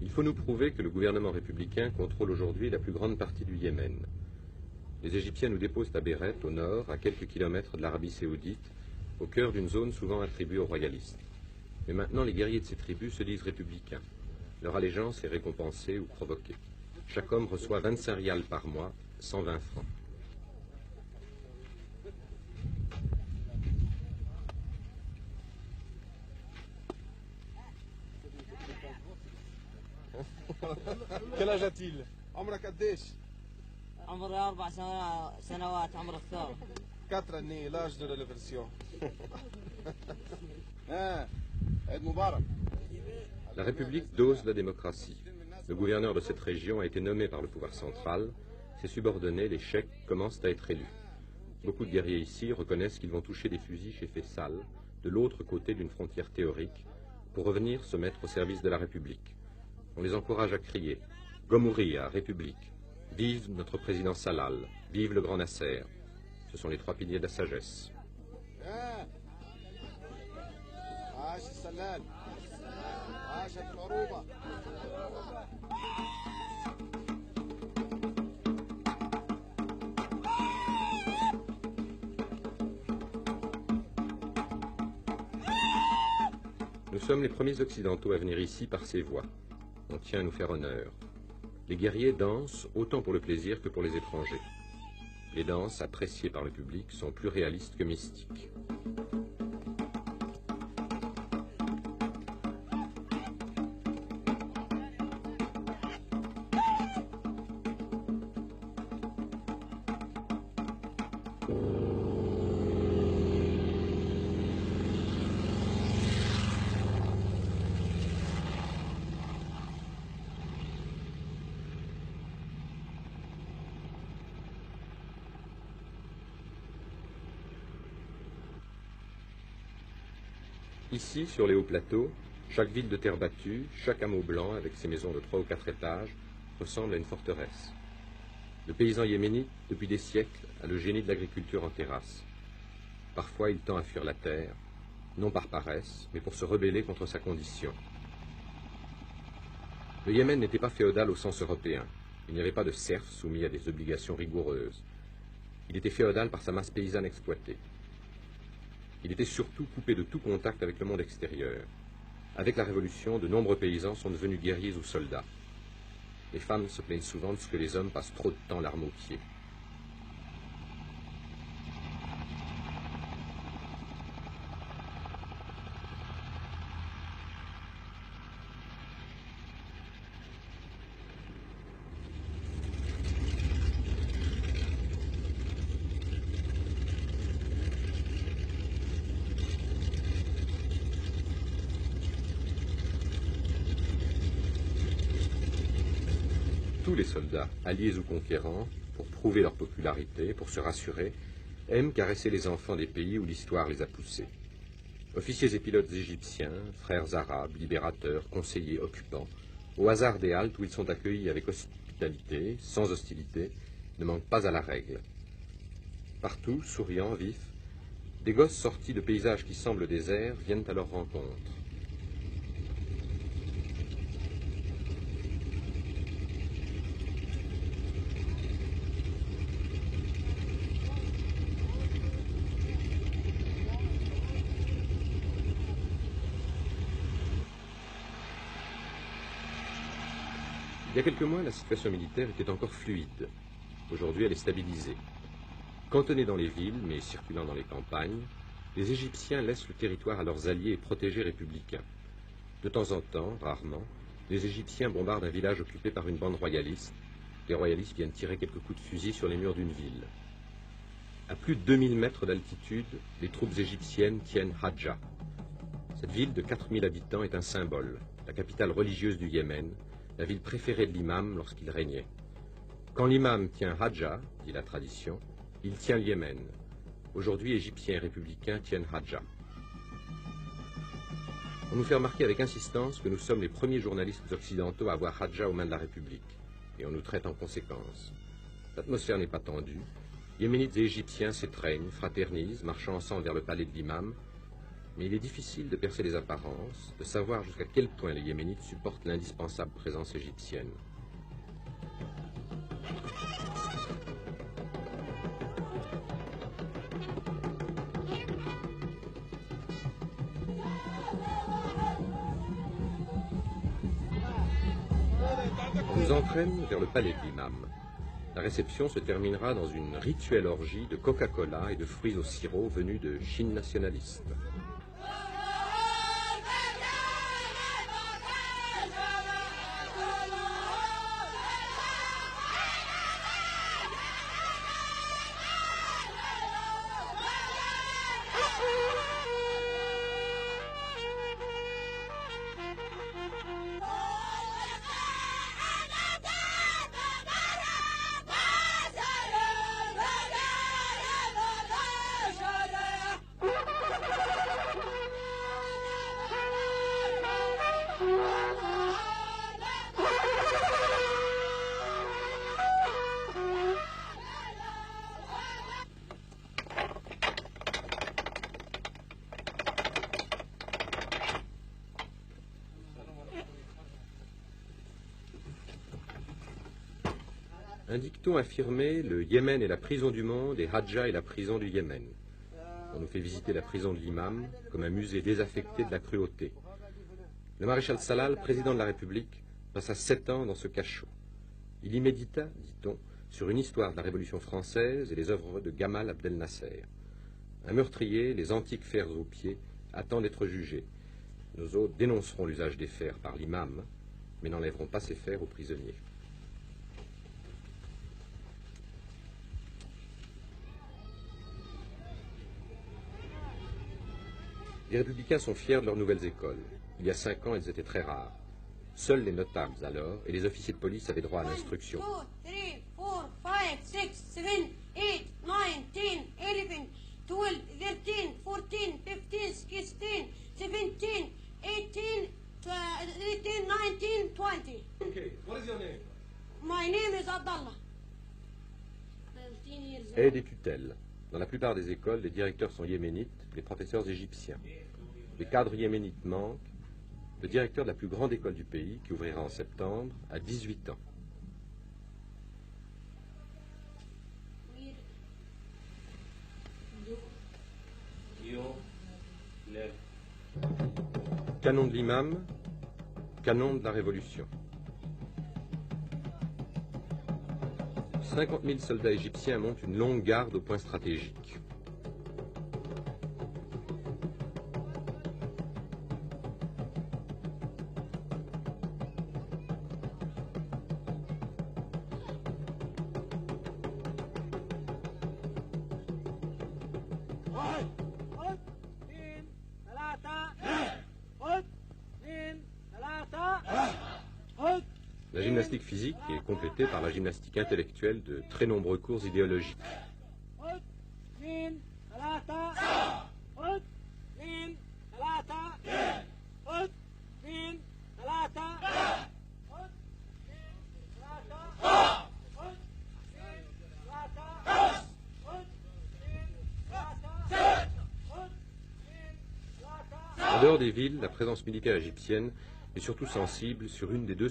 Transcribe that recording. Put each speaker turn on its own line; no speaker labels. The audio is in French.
Il faut nous prouver que le gouvernement républicain contrôle aujourd'hui la plus grande partie du Yémen. Les Égyptiens nous déposent à Béret, au nord, à quelques kilomètres de l'Arabie saoudite, au cœur d'une zone souvent attribuée aux royalistes. Mais maintenant, les guerriers de ces tribus se disent républicains. Leur allégeance est récompensée ou provoquée. Chaque homme reçoit 25 rials par mois, 120 francs.
Quel âge a-t-il?
عمرك قديش؟
عمري 4 سنوات عمر الثورة.
4 années, l'âge de la révolution. عيد مبارك.
La République dose la démocratie. Le gouverneur de cette région a été nommé par le pouvoir central. Ses subordonnés, les cheikhs, commencent à être élus. Beaucoup de guerriers ici reconnaissent qu'ils vont toucher des fusils chez Faisal, de l'autre côté d'une frontière théorique, pour revenir se mettre au service de la République. On les encourage à crier « Gomouria, République !» « Vive notre président Salal !»« Vive le grand Nasser !» Ce sont les 3 piliers de la sagesse. Nous sommes les premiers occidentaux à venir ici par ces voies. On tient à nous faire honneur. Les guerriers dansent autant pour le plaisir que pour les étrangers. Les danses, appréciées par le public, sont plus réalistes que mystiques. Ici, sur les hauts plateaux, chaque ville de terre battue, chaque hameau blanc avec ses maisons de 3 ou 4 étages, ressemble à une forteresse. Le paysan yéménite, depuis des siècles, a le génie de l'agriculture en terrasse. Parfois, il tend à fuir la terre, non par paresse, mais pour se rebeller contre sa condition. Le Yémen n'était pas féodal au sens européen. Il n'y avait pas de serfs soumis à des obligations rigoureuses. Il était féodal par sa masse paysanne exploitée. Il était surtout coupé de tout contact avec le monde extérieur. Avec la Révolution, de nombreux paysans sont devenus guerriers ou soldats. Les femmes se plaignent souvent de ce que les hommes passent trop de temps l'arme aux pieds. Tous les soldats, alliés ou conquérants, pour prouver leur popularité, pour se rassurer, aiment caresser les enfants des pays où l'histoire les a poussés. Officiers et pilotes égyptiens, frères arabes, libérateurs, conseillers, occupants, au hasard des haltes où ils sont accueillis avec hospitalité, sans hostilité, ne manquent pas à la règle. Partout, souriants, vifs, des gosses sortis de paysages qui semblent déserts viennent à leur rencontre. Il y a quelques mois, la situation militaire était encore fluide. Aujourd'hui, elle est stabilisée. Cantonnés dans les villes, mais circulant dans les campagnes, les Égyptiens laissent le territoire à leurs alliés et protégés républicains. De temps en temps, rarement, les Égyptiens bombardent un village occupé par une bande royaliste. Les royalistes viennent tirer quelques coups de fusil sur les murs d'une ville. À plus de 2000 mètres d'altitude, les troupes égyptiennes tiennent Hadja. Cette ville de 4000 habitants est un symbole, la capitale religieuse du Yémen, la ville préférée de l'imam lorsqu'il régnait. Quand l'imam tient Hadja, dit la tradition, il tient le Yémen. Aujourd'hui, Égyptiens et républicains tiennent Hadja. On nous fait remarquer avec insistance que nous sommes les premiers journalistes occidentaux à avoir Hadja aux mains de la République, et on nous traite en conséquence. L'atmosphère n'est pas tendue. Yéménites et Égyptiens s'étreignent, fraternisent, marchant ensemble vers le palais de l'imam. Mais il est difficile de percer les apparences, de savoir jusqu'à quel point les Yéménites supportent l'indispensable présence égyptienne. On nous entraîne vers le palais de l'imam. La réception se terminera dans une rituelle orgie de Coca-Cola et de fruits au sirop venus de Chine nationaliste. Un dicton affirmé, le Yémen est la prison du monde et Hadja est la prison du Yémen. On nous fait visiter la prison de l'imam comme un musée désaffecté de la cruauté. Le maréchal Salal, président de la République, passa 7 ans dans ce cachot. Il y médita, dit-on, sur une histoire de la Révolution française et les œuvres de Gamal Abdel Nasser. Un meurtrier, les antiques fers aux pieds, attend d'être jugé. Nos hôtes dénonceront l'usage des fers par l'imam, mais n'enlèveront pas ces fers aux prisonniers. Les républicains sont fiers de leurs nouvelles écoles. Il y a 5 ans, elles étaient très rares. Seuls les notables alors et les officiers de police avaient droit à l'instruction.
1, 2, 3, 4, 5, 6, 7, 8, 9, 10, 11, 12, 13, 14, 15, 16, 17, 18, 19, 20.
Okay, what is your name?
My name is Abdallah. 13 years old.
Aide et tutelle. Dans la plupart des écoles, les directeurs sont yéménites, les professeurs égyptiens. Les cadres yéménites manquent. Le directeur de la plus grande école du pays, qui ouvrira en septembre, a 18 ans. Canon de l'imam, canon de la Révolution. 50 000 soldats égyptiens montent une longue garde au point stratégique. La gymnastique physique est complétée par la gymnastique intellectuelle de très nombreux cours idéologiques. En dehors des villes, la présence militaire égyptienne est surtout sensible sur une des deux